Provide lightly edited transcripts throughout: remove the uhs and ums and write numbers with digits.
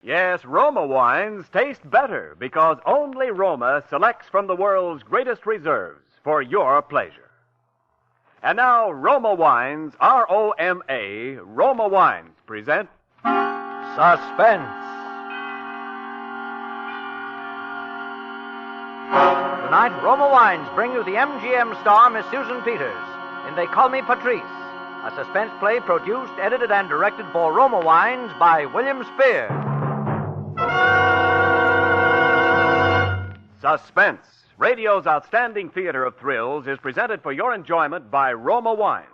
Yes, Roma wines taste better because only Roma selects from the world's greatest reserves for your pleasure. And now, Roma Wines, R-O-M-A, Roma Wines present Suspense. Tonight, Roma Wines bring you the MGM star, Miss Susan Peters, in They Call Me Patrice, a suspense play produced, edited, and directed for Roma Wines by William Spear. Suspense, radio's outstanding theater of thrills, is presented for your enjoyment by Roma Wines.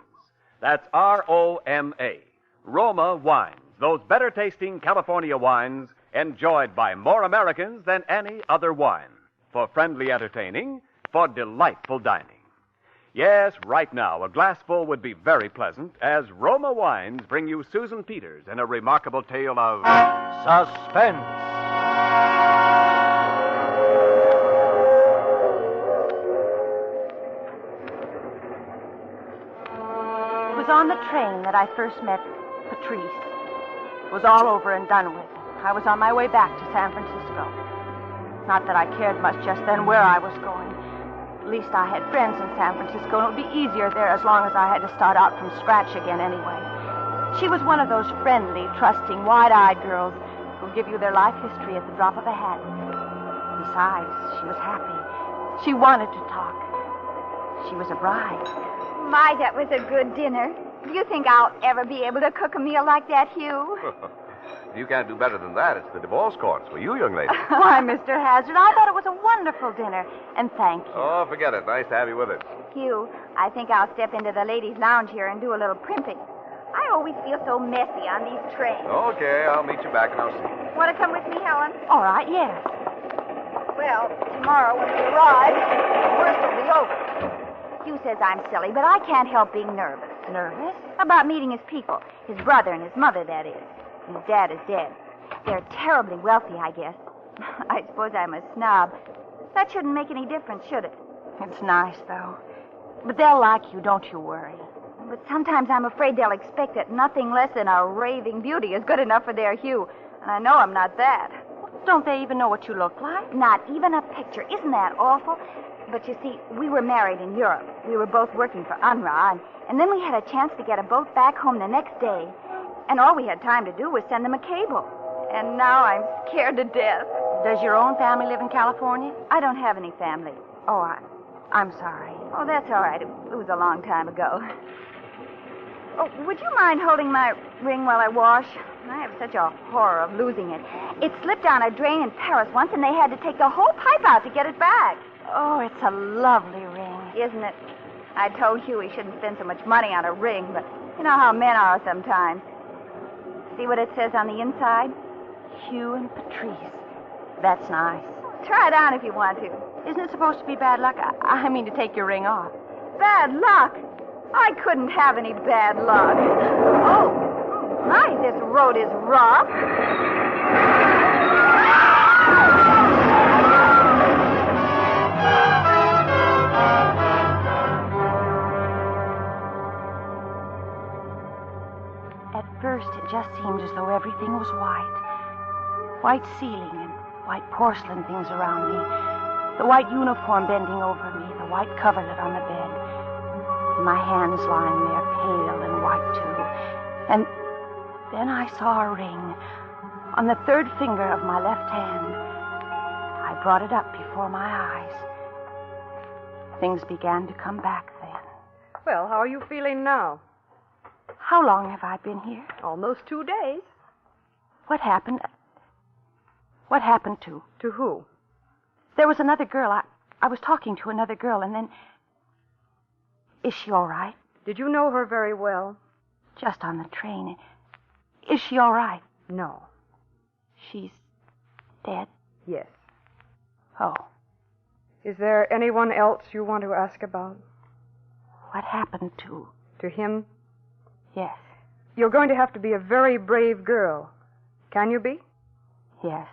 That's R-O-M-A. Roma Wines, those better-tasting California wines enjoyed by more Americans than any other wine. For friendly entertaining, for delightful dining. Yes, right now, a glassful would be very pleasant as Roma Wines bring you Susan Peters in a remarkable tale of Suspense. It was on the train that I first met Patrice. It was all over and done with. I was on my way back to San Francisco. Not that I cared much just then where I was going. At least I had friends in San Francisco, and it would be easier there as long as I had to start out from scratch again anyway. She was one of those friendly, trusting, wide-eyed girls who give you their life history at the drop of a hat. Besides, she was happy. She wanted to talk. She was a bride. My, that was a good dinner. Do you think I'll ever be able to cook a meal like that, Hugh? You can't do better than that. It's the divorce courts for you, young lady. Why, Mr. Hazard, I thought it was a wonderful dinner. And thank you. Oh, forget it. Nice to have you with us. Hugh, I think I'll step into the ladies' lounge here and do a little primping. I always feel so messy on these trains. Okay, I'll meet you back and I'll see. Want to come with me, Helen? All right, yes. Well, tomorrow when we arrive, the worst will be over. Hugh says I'm silly, but I can't help being nervous. Nervous? About meeting his people. His brother and his mother, that is. His dad is dead. They're terribly wealthy, I guess. I suppose I'm a snob. That shouldn't make any difference, should it? It's nice, though. But they'll like you, don't you worry. But sometimes I'm afraid they'll expect that nothing less than a raving beauty is good enough for their Hugh. And I know I'm not that. Don't they even know what you look like? Not even a picture. Isn't that awful? But you see, we were married in Europe. We were both working for UNRWA, and then we had a chance to get a boat back home the next day. And all we had time to do was send them a cable. And now I'm scared to death. Does your own family live in California? I don't have any family. Oh, I'm sorry. Oh, that's all right. It was a long time ago. Oh, would you mind holding my ring while I wash? I have such a horror of losing it. It slipped down a drain in Paris once, and they had to take the whole pipe out to get it back. Oh, it's a lovely ring. Isn't it? I told Hugh he shouldn't spend so much money on a ring, but you know how men are sometimes. See what it says on the inside? Hugh and Patrice. That's nice. Try it on if you want to. Isn't it supposed to be bad luck? I mean to take your ring off. Bad luck? I couldn't have any bad luck. Oh, my, this road is rough. At first, it just seemed as though everything was white. White ceiling and white porcelain things around me. The white uniform bending over me, the white coverlet on the bed. And my hands lying there, pale and white, too. And then I saw a ring on the third finger of my left hand. I brought it up before my eyes. Things began to come back then. Well, how are you feeling now? How long have I been here? Almost 2 days. What happened? What happened to? To who? There was another girl. I was talking to another girl, and then... Is she all right? Did you know her very well? Just on the train. Is she all right? No. She's dead? Yes. Oh. Is there anyone else you want to ask about? What happened to... To him? Yes. You're going to have to be a very brave girl. Can you be? Yes.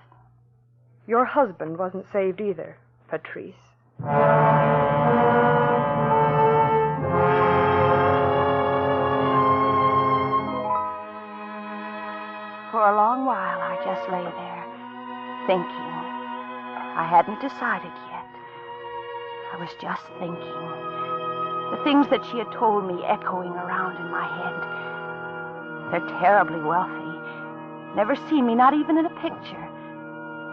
Your husband wasn't saved either, Patrice. For a long while, I just lay there, thinking. I hadn't decided yet. I was just thinking. The things that she had told me echoing around in my head. They're terribly wealthy. Never seen me, not even in a picture.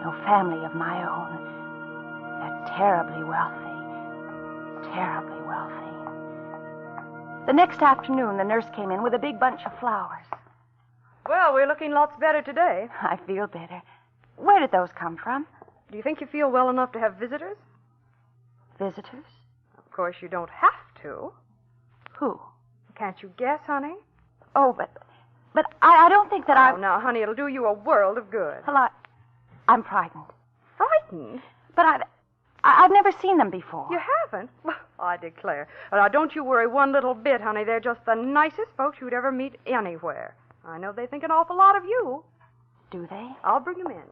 No family of my own. They're terribly wealthy. Terribly wealthy. The next afternoon, the nurse came in with a big bunch of flowers. Well, we're looking lots better today. I feel better. Where did those come from? Do you think you feel well enough to have visitors? Visitors? Of course, you don't have to. Who? Can't you guess, honey? Oh, but I don't think that Oh, now, honey, it'll do you a world of good. Well, I'm frightened. Frightened? But I've never seen them before. You haven't? Well, I declare. Now, don't you worry one little bit, honey. They're just the nicest folks you'd ever meet anywhere. I know they think an awful lot of you. Do they? I'll bring them in.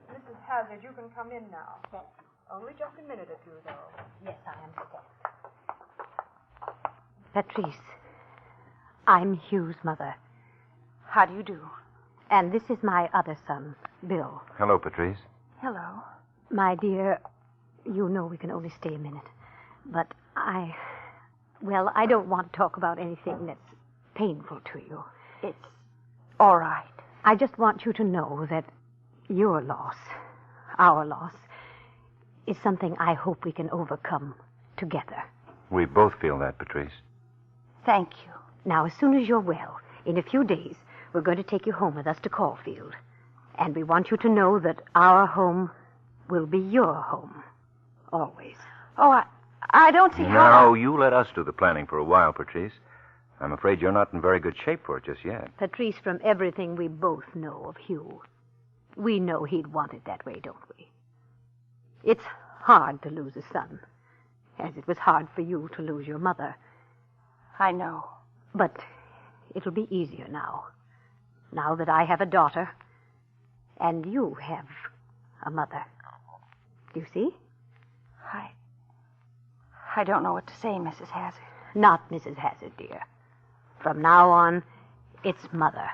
Mrs. Hazard, you can come in now. Yes. Only just a minute or two, though. Yes, I understand. Patrice, I'm Hugh's mother. How do you do? And this is my other son, Bill. Hello, Patrice. Hello. My dear, you know we can only stay a minute. But I don't want to talk about anything that's painful to you. It's all right. I just want you to know that your loss, our loss, is something I hope we can overcome together. We both feel that, Patrice. Thank you. Now, as soon as you're well, in a few days, we're going to take you home with us to Caulfield. And we want you to know that our home will be your home. Always. Oh, I don't see how... Now, you let us do the planning for a while, Patrice. I'm afraid you're not in very good shape for it just yet. Patrice, from everything we both know of Hugh, we know he'd want it that way, don't we? It's hard to lose a son, as it was hard for you to lose your mother. I know. But it'll be easier now that I have a daughter, and you have a mother. Do you see? I don't know what to say, Mrs. Hazard. Not Mrs. Hazard, dear. From now on, it's Mother.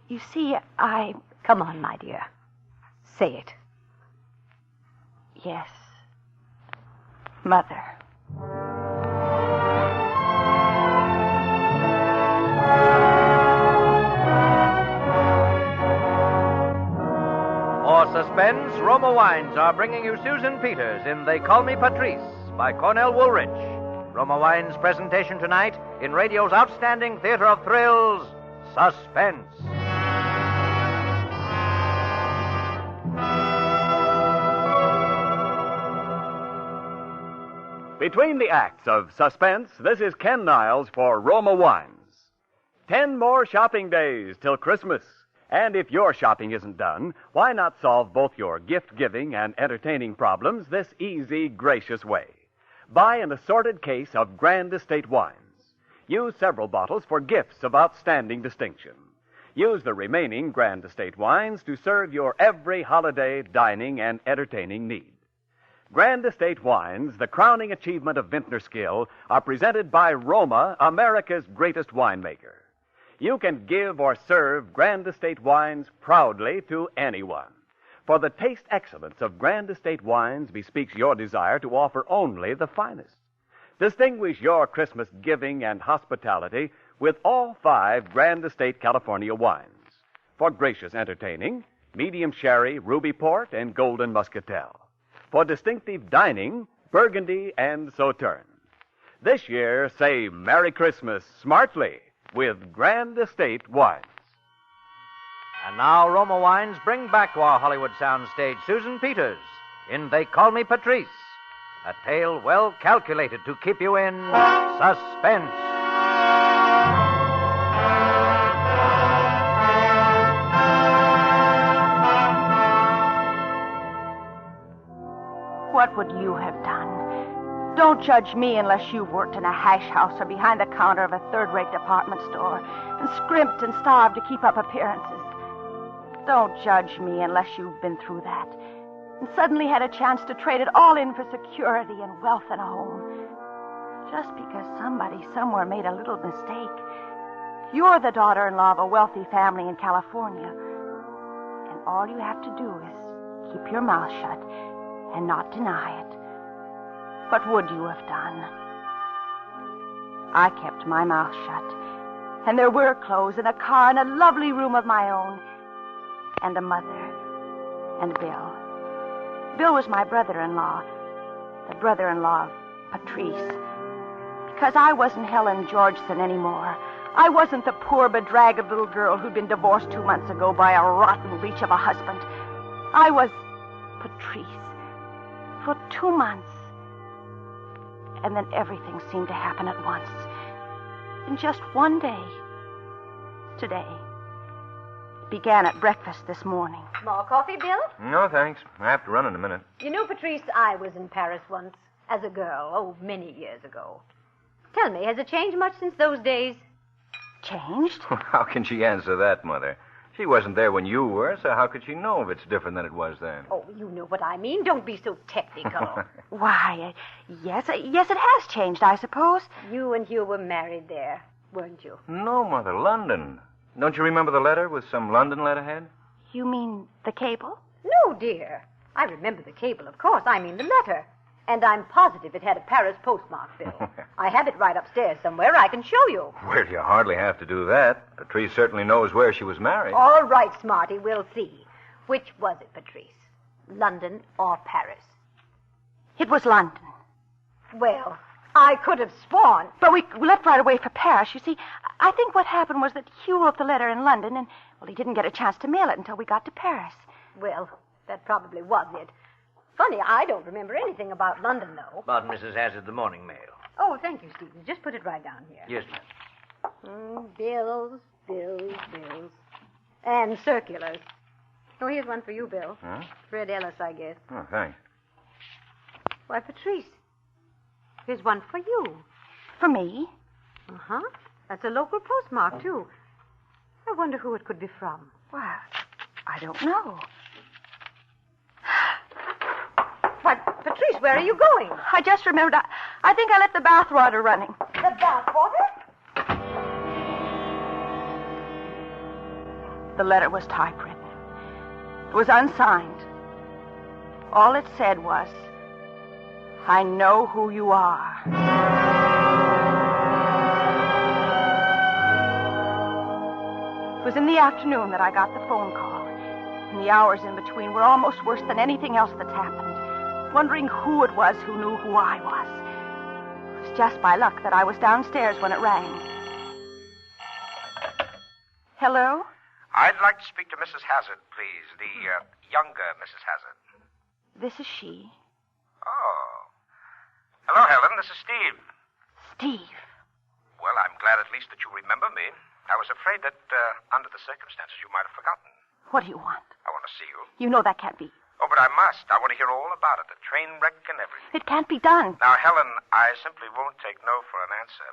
You see, Come on, my dear. Say it. Yes. Mother. For Suspense, Roma Wines are bringing you Susan Peters in They Call Me Patrice by Cornell Woolrich. Roma Wines' presentation tonight in radio's outstanding theater of thrills, Suspense. Between the acts of Suspense, this is Ken Niles for Roma Wines. 10 more shopping days till Christmas. And if your shopping isn't done, why not solve both your gift-giving and entertaining problems this easy, gracious way? Buy an assorted case of Grand Estate wines. Use several bottles for gifts of outstanding distinction. Use the remaining Grand Estate wines to serve your every holiday, dining, and entertaining need. Grand Estate wines, the crowning achievement of vintner skill, are presented by Roma, America's greatest winemaker. You can give or serve Grand Estate wines proudly to anyone. For the taste excellence of Grand Estate wines bespeaks your desire to offer only the finest. Distinguish your Christmas giving and hospitality with all 5 Grand Estate California wines. For gracious entertaining, medium sherry, ruby port, and golden muscatel. For distinctive dining, Burgundy and Sauterne. This year, say Merry Christmas smartly with Grand Estate wines. And now Roma Wines bring back to our Hollywood soundstage Susan Peters in They Call Me Patrice, a tale well calculated to keep you in suspense. What would you have done? Don't judge me unless you've worked in a hash house or behind the counter of a third-rate department store and scrimped and starved to keep up appearances. Don't judge me unless you've been through that and suddenly had a chance to trade it all in for security and wealth and a home. Just because somebody somewhere made a little mistake, You're the daughter-in-law of a wealthy family in California. And all you have to do is keep your mouth shut and not deny it. What would you have done? I kept my mouth shut. And there were clothes and a car and a lovely room of my own. And a mother. And Bill. Bill was my brother-in-law. The brother-in-law of Patrice. Because I wasn't Helen Georgeson anymore. I wasn't the poor, bedraggled little girl who'd been divorced 2 months ago by a rotten leech of a husband. I was Patrice. For 2 months. And then everything seemed to happen at once. In just one day. Today. It began at breakfast this morning. More coffee, Bill? No, thanks. I have to run in a minute. You know, Patrice, I was in Paris once, as a girl, many years ago. Tell me, has it changed much since those days? Changed? How can she answer that, Mother? She wasn't there when you were, so how could she know if it's different than it was then? Oh, you know what I mean. Don't be so technical. Why, yes, it has changed, I suppose. You and Hugh were married there, weren't you? No, Mother, London. Don't you remember the letter with some London letterhead? You mean the cable? No, dear. I remember the cable, of course. I mean the letter. And I'm positive it had a Paris postmark, Bill. I have it right upstairs somewhere. I can show you. Well, you hardly have to do that. Patrice certainly knows where she was married. All right, Smarty, we'll see. Which was it, Patrice? London or Paris? It was London. Well, I could have sworn. But we left right away for Paris. You see, I think what happened was that Hugh wrote the letter in London, and, well, he didn't get a chance to mail it until we got to Paris. Well, that probably was it. Funny, I don't remember anything about London, though. About Mrs. Hazard, the morning mail. Oh, thank you, Stevens. Just put it right down here. Yes, ma'am. Bills. And circulars. Oh, here's one for you, Bill. Huh? Fred Ellis, I guess. Oh, thanks. Why, Patrice, here's one for you. For me? Uh-huh. That's a local postmark, too. I wonder who it could be from. Well, I don't know. Why, Patrice, where are you going? I just remembered. I think I left the bath water running. The bath water? The letter was typewritten. It was unsigned. All it said was, I know who you are. It was in the afternoon that I got the phone call. And the hours in between were almost worse than anything else that's happened. Wondering who it was who knew who I was. It was just by luck that I was downstairs when it rang. Hello? I'd like to speak to Mrs. Hazard, please. The younger Mrs. Hazard. This is she. Oh. Hello, Helen. This is Steve. Steve. Well, I'm glad at least that you remember me. I was afraid that, under the circumstances, you might have forgotten. What do you want? I want to see you. You know that can't be. Oh, but I must. I want to hear all about it. The train wreck and everything. It can't be done. Now, Helen, I simply won't take no for an answer.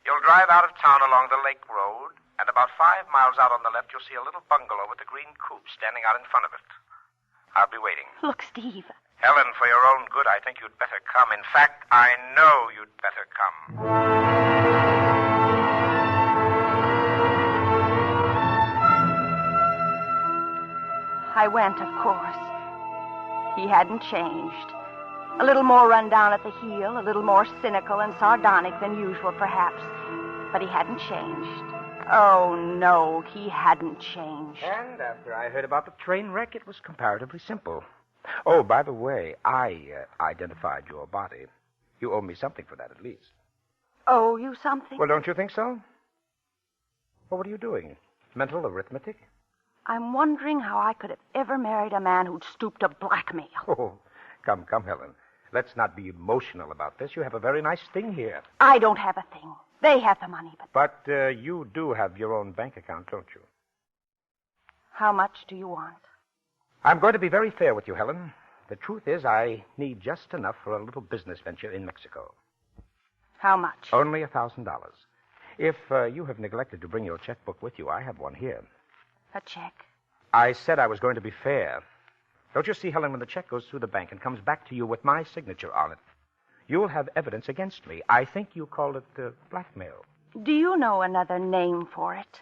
You'll drive out of town along the lake road, and about 5 miles out on the left, you'll see a little bungalow with a green coupe standing out in front of it. I'll be waiting. Look, Steve. Helen, for your own good, I think you'd better come. In fact, I know you'd better come. I went, of course. He hadn't changed. A little more run down at the heel, a little more cynical and sardonic than usual, perhaps. But he hadn't changed. Oh, no, he hadn't changed. And after I heard about the train wreck, it was comparatively simple. Oh, by the way, I identified your body. You owe me something for that, at least. Owe you something? Well, don't you think so? Well, what are you doing? Mental arithmetic? I'm wondering how I could have ever married a man who'd stooped to blackmail. Oh, come, Helen. Let's not be emotional about this. You have a very nice thing here. I don't have a thing. They have the money, but... But you do have your own bank account, don't you? How much do you want? I'm going to be very fair with you, Helen. The truth is, I need just enough for a little business venture in Mexico. How much? Only $1,000. If you have neglected to bring your checkbook with you, I have one here. A check? I said I was going to be fair. Don't you see, Helen, when the check goes through the bank and comes back to you with my signature on it, you'll have evidence against me. I think you call it blackmail. Do you know another name for it?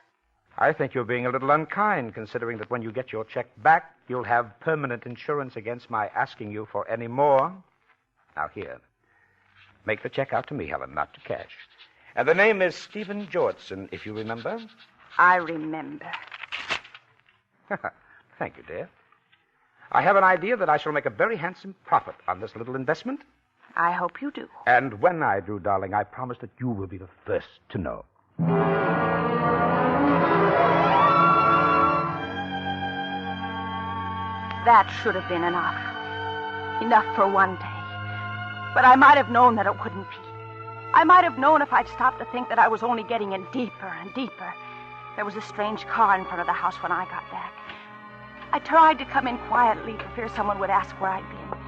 I think you're being a little unkind, considering that when you get your check back, you'll have permanent insurance against my asking you for any more. Now, here. Make the check out to me, Helen, not to cash. And the name is Stephen Jortson, if you remember. I remember. Thank you, dear. I have an idea that I shall make a very handsome profit on this little investment. I hope you do. And when I do, darling, I promise that you will be the first to know. That should have been enough. Enough for one day. But I might have known that it wouldn't be. I might have known if I'd stopped to think that I was only getting in deeper and deeper. There was a strange car in front of the house when I got back. I tried to come in quietly for fear someone would ask where I'd been.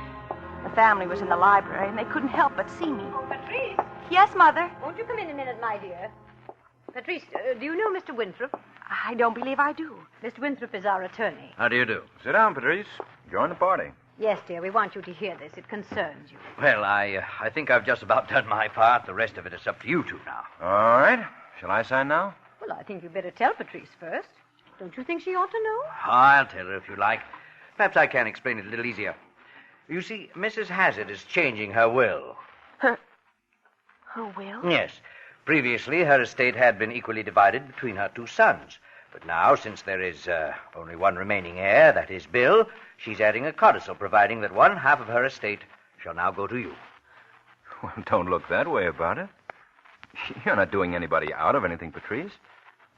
The family was in the library, and they couldn't help but see me. Patrice? Yes, Mother? Won't you come in a minute, my dear? Patrice, do you know Mr. Winthrop? I don't believe I do. Mr. Winthrop is our attorney. How do you do? Sit down, Patrice. Join the party. Yes, dear, we want you to hear this. It concerns you. Well, I think I've just about done my part. The rest of it is up to you two now. All right. Shall I sign now? Well, I think you'd better tell Patrice first. Don't you think she ought to know? I'll tell her if you like. Perhaps I can explain it a little easier. You see, Mrs. Hazard is changing her will. Her will? Yes. Previously, her estate had been equally divided between her two sons. But now, since there is only one remaining heir, that is Bill, she's adding a codicil providing that one half of her estate shall now go to you. Well, don't look that way about it. You're not doing anybody out of anything, Patrice.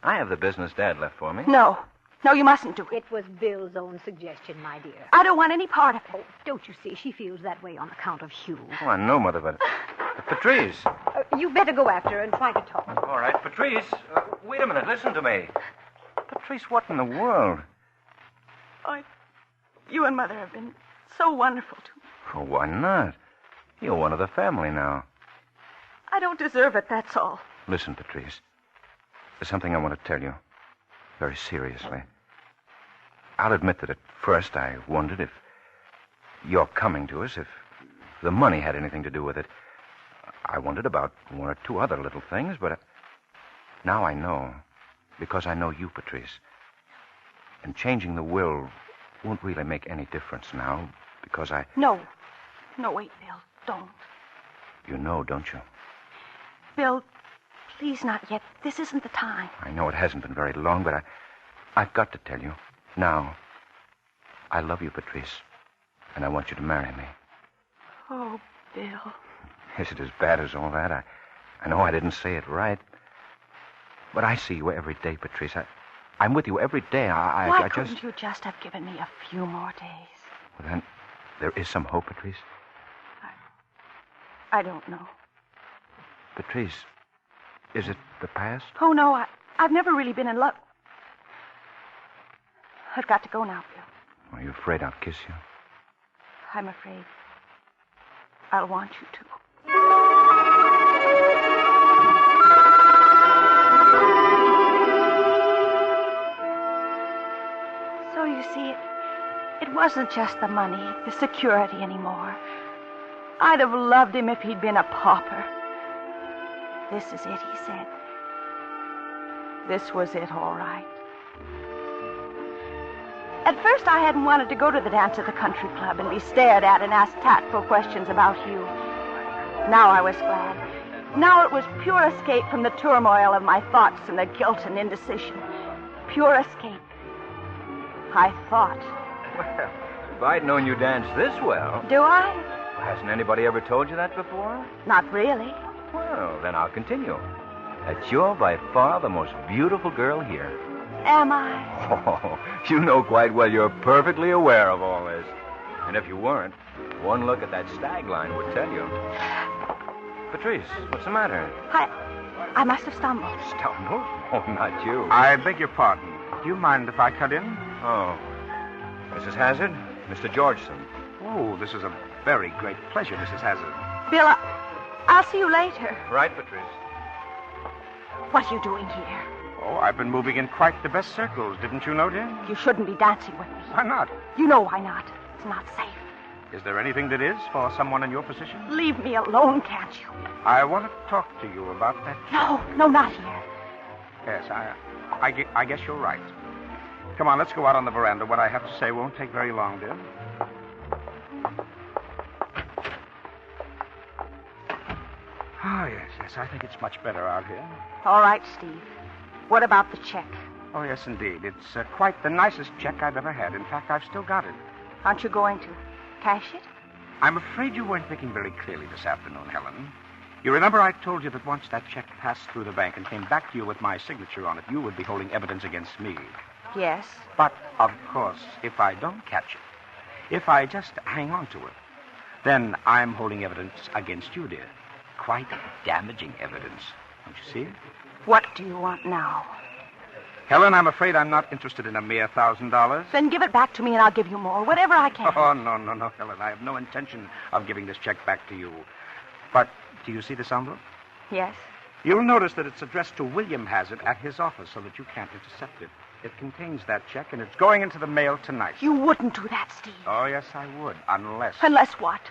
I have the business Dad left for me. No. No, you mustn't do it. It was Bill's own suggestion, my dear. I don't want any part of it. Oh, don't you see? She feels that way on account of Hugh. Oh, I know, Mother, but Patrice. You better go after her and try to talk. All right, Patrice. Wait a minute. Listen to me. Patrice, what in the world? You and Mother have been so wonderful to me. Well, why not? You're one of the family now. I don't deserve it, that's all. Listen, Patrice. There's something I want to tell you. Very seriously. I'll admit that at first I wondered if your coming to us, if the money had anything to do with it. I wondered about one or two other little things, but now I know. Because I know you, Patrice. And changing the will won't really make any difference now, because I... No. No, wait, Bill. Don't. You know, don't you? Bill, please not yet. This isn't the time. I know it hasn't been very long, but I've got to tell you. Now, I love you, Patrice. And I want you to marry me. Oh, Bill. Is it as bad as all that? I know I didn't say it right. But I see you every day, Patrice. I'm with you every day. Why couldn't you just have given me a few more days? Well, then, there is some hope, Patrice. I don't know. Patrice, is it the past? Oh, no, I've never really been in love. I've got to go now, Bill. Are you afraid I'll kiss you? I'm afraid I'll want you to. So you see, it wasn't just the money, the security anymore. I'd have loved him if he'd been a pauper. This is it, he said. This was it, all right. At first, I hadn't wanted to go to the dance at the country club and be stared at and asked tactful questions about Hugh. Now I was glad. Now it was pure escape from the turmoil of my thoughts and the guilt and indecision. Pure escape. I thought. Well, if I'd known you danced this well... Do I? Hasn't anybody ever told you that before? Not really. Well, then I'll continue. That you're by far the most beautiful girl here. Am I? Oh, you know quite well you're perfectly aware of all this. And if you weren't, one look at that stag line would tell you. Patrice, what's the matter? I must have stumbled. Stumbled? Oh, not you. I beg your pardon. Do you mind if I cut in? Oh. Mrs. Hazard, Mr. Georgeson. Oh, this is a very great pleasure, Mrs. Hazard. Bill, I'll see you later. Right, Patrice. What are you doing here? Oh, I've been moving in quite the best circles, didn't you know, dear? You shouldn't be dancing with me. Why not? You know why not. It's not safe. Is there anything that is for someone in your position? Leave me alone, can't you? I want to talk to you about that. No, not here. Yes, I guess you're right. Come on, let's go out on the veranda. What I have to say won't take very long, dear. Oh, yes, I think it's much better out here. All right, Steve. What about the check? Oh, yes, indeed. It's quite the nicest check I've ever had. In fact, I've still got it. Aren't you going to cash it? I'm afraid you weren't thinking very clearly this afternoon, Helen. You remember I told you that once that check passed through the bank and came back to you with my signature on it, you would be holding evidence against me. Yes. But, of course, if I don't catch it, if I just hang on to it, then I'm holding evidence against you, dear. Quite damaging evidence. Don't you see? What do you want now? Helen, I'm afraid I'm not interested in a mere $1,000. Then give it back to me and I'll give you more, whatever I can. Oh, no, Helen. I have no intention of giving this check back to you. But do you see this envelope? Yes. You'll notice that it's addressed to William Hazard at his office so that you can't intercept it. It contains that check, and it's going into the mail tonight. You wouldn't do that, Steve. Oh, yes, I would, unless... Unless what?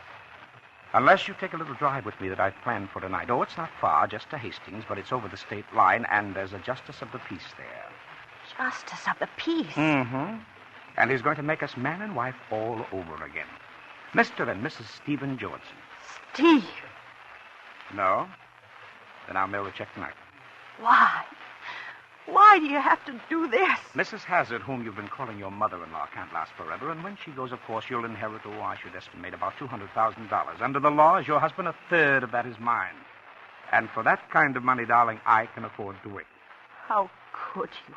Unless you take a little drive with me that I've planned for tonight. Oh, it's not far, just to Hastings, but it's over the state line, and there's a justice of the peace there. Justice of the peace? Mm-hmm. And he's going to make us man and wife all over again. Mr. and Mrs. Stephen Georgeson. Steve! No? Then I'll mail the check tonight. Why? Why do you have to do this? Mrs. Hazard, whom you've been calling your mother-in-law, can't last forever, and when she goes, of course, you'll inherit, I should estimate, about $200,000. Under the law, as your husband, a third of that is mine. And for that kind of money, darling, I can afford to wait. How could you?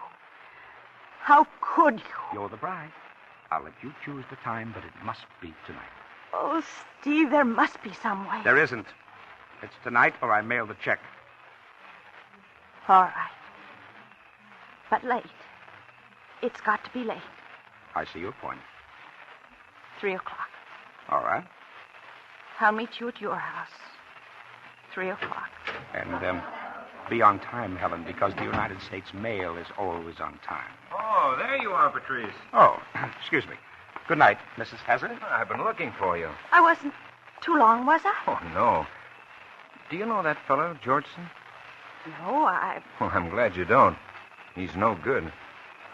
How could you? You're the bride. I'll let you choose the time, but it must be tonight. Oh, Steve, there must be some way. There isn't. It's tonight or I mail the check. All right. But late. It's got to be late. I see your point. 3 o'clock. All right. I'll meet you at your house. 3 o'clock. And, be on time, Helen, because the United States mail is always on time. Oh, there you are, Patrice. Oh, excuse me. Good night, Mrs. Hazard. I've been looking for you. I wasn't too long, was I? Oh, no. Do you know that fellow, Georgeson? No, Well, I'm glad you don't. He's no good.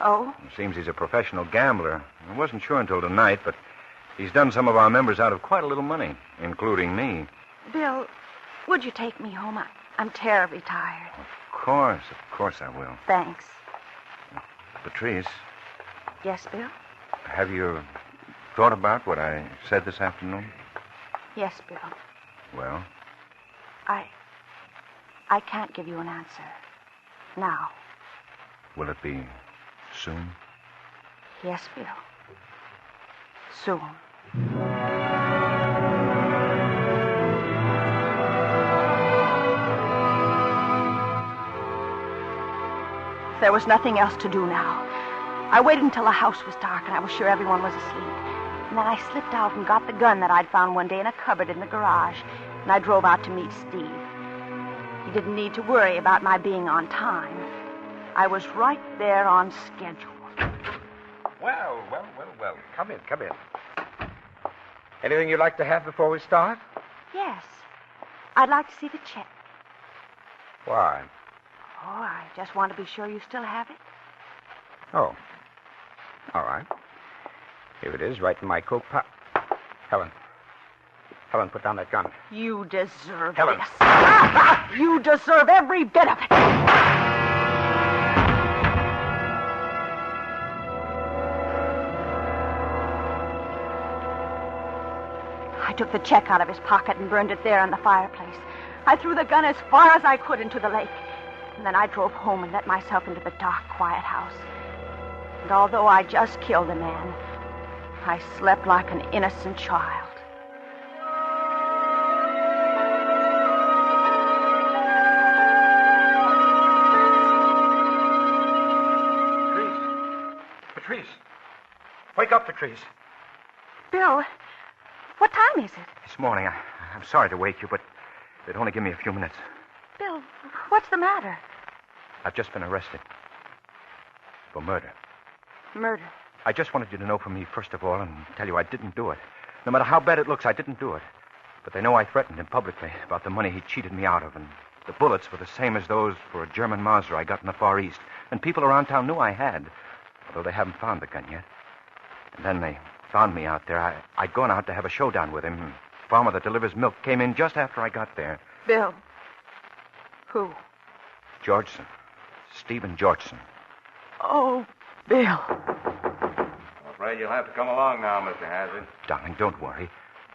Oh? It seems he's a professional gambler. I wasn't sure until tonight, but he's done some of our members out of quite a little money, including me. Bill, would you take me home? I'm terribly tired. Of course I will. Thanks. Patrice, Yes, Bill? have you thought about what I said this afternoon? Yes, Bill. Well? I can't give you an answer. Now. Will it be soon? Yes, Bill. Soon. There was nothing else to do now. I waited until the house was dark and I was sure everyone was asleep. And then I slipped out and got the gun that I'd found one day in a cupboard in the garage. And I drove out to meet Steve. He didn't need to worry about my being on time. I was right there on schedule. Well. Come in. Anything you'd like to have before we start? Yes. I'd like to see the check. Why? Oh, I just want to be sure you still have it. Oh. All right. Here it is, right in my coat pocket. Helen, put down that gun. You deserve Helen. this. You deserve every bit of it. I took the check out of his pocket and burned it there in the fireplace. I threw the gun as far as I could into the lake. And then I drove home and let myself into the dark, quiet house. And although I just killed a man, I slept like an innocent child. Patrice. Wake up, Patrice. Bill, what time is it? This morning. I'm sorry to wake you, but they'd only give me a few minutes. Bill, what's the matter? I've just been arrested. For murder. Murder. I just wanted you to know from me, first of all, and tell you I didn't do it. No matter how bad it looks, I didn't do it. But they know I threatened him publicly about the money he cheated me out of, and the bullets were the same as those for a German Mauser I got in the Far East. And people around town knew I had, although they haven't found the gun yet. And then they found me out there. I'd gone out to have a showdown with him. The farmer that delivers milk came in just after I got there. Bill. Who? Georgeson. Stephen Georgeson. Oh, Bill. I'm afraid you'll have to come along now, Mr. Hazard. Darling, don't worry.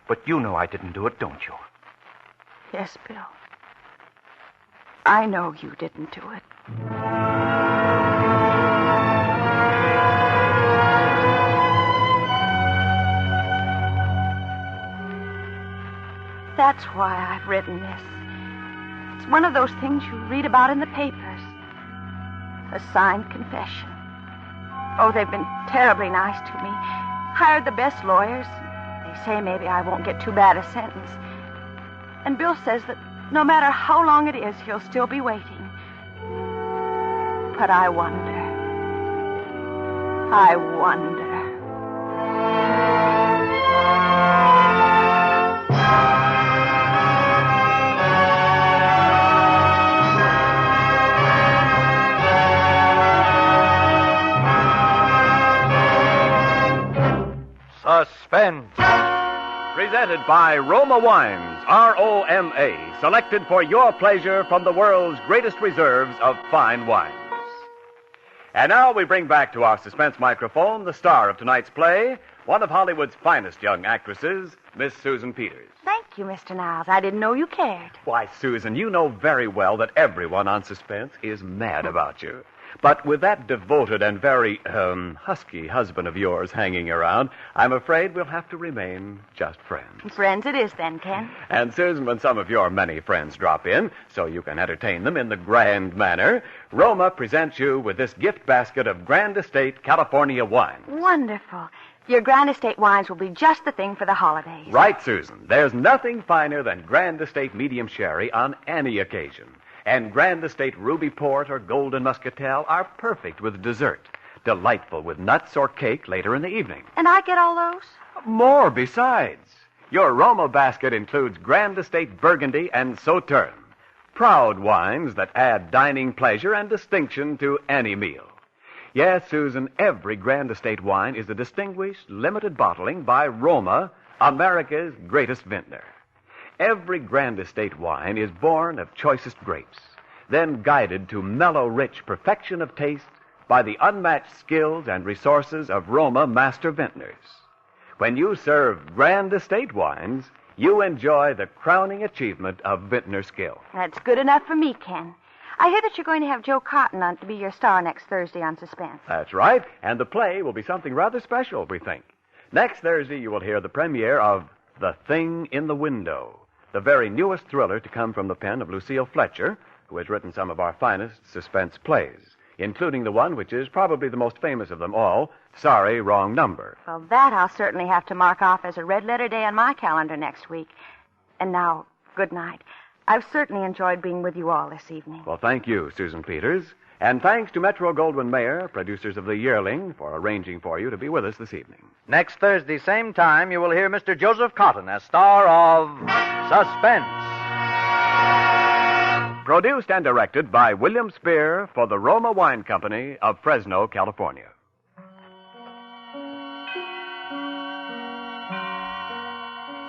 But you know I didn't do it, don't you? Yes, Bill. I know you didn't do it. That's why I've written this. It's one of those things you read about in the papers. A signed confession. Oh, they've been terribly nice to me. Hired the best lawyers. They say maybe I won't get too bad a sentence. And Bill says that no matter how long it is, he'll still be waiting. But I wonder. Suspense. Presented by Roma Wines, R-O-M-A, selected for your pleasure from the world's greatest reserves of fine wines. And now we bring back to our suspense microphone the star of tonight's play, one of Hollywood's finest young actresses, Miss Susan Peters. Thank you, Mr. Niles. I didn't know you cared. Why, Susan, you know very well that everyone on Suspense is mad about you. But with that devoted and very, husky husband of yours hanging around, I'm afraid we'll have to remain just friends. Friends it is then, Ken. And, Susan, when some of your many friends drop in, so you can entertain them in the grand manner, Roma presents you with this gift basket of Grand Estate California wines. Wonderful. Your Grand Estate wines will be just the thing for the holidays. Right, Susan. There's nothing finer than Grand Estate Medium Sherry on any occasion. And Grand Estate Ruby Port or Golden Muscatel are perfect with dessert. Delightful with nuts or cake later in the evening. And I get all those? More besides. Your Roma basket includes Grand Estate Burgundy and Sauterne. Proud wines that add dining pleasure and distinction to any meal. Yes, Susan, every Grand Estate wine is a distinguished, limited bottling by Roma, America's greatest vintner. Every Grand Estate wine is born of choicest grapes, then guided to mellow, rich perfection of taste by the unmatched skills and resources of Roma master vintners. When you serve Grand Estate wines, you enjoy the crowning achievement of vintner skill. That's good enough for me, Ken. I hear that you're going to have Joe Cotton on to be your star next Thursday on Suspense. That's right, and the play will be something rather special, we think. Next Thursday, you will hear the premiere of The Thing in the Window, the very newest thriller to come from the pen of Lucille Fletcher, who has written some of our finest suspense plays, including the one which is probably the most famous of them all, Sorry, Wrong Number. Well, that I'll certainly have to mark off as a red-letter day on my calendar next week. And now, good night. I've certainly enjoyed being with you all this evening. Well, thank you, Susan Peters. And thanks to Metro-Goldwyn-Mayer, producers of The Yearling, for arranging for you to be with us this evening. Next Thursday, same time, you will hear Mr. Joseph Cotton as star of Suspense. Produced and directed by William Spear for the Roma Wine Company of Fresno, California.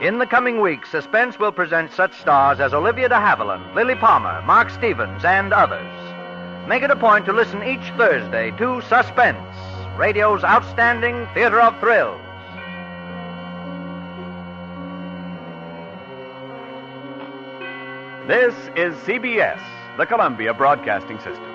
In the coming weeks, Suspense will present such stars as Olivia de Havilland, Lily Palmer, Mark Stevens, and others. Make it a point to listen each Thursday to Suspense, radio's outstanding theater of thrills. This is CBS, the Columbia Broadcasting System.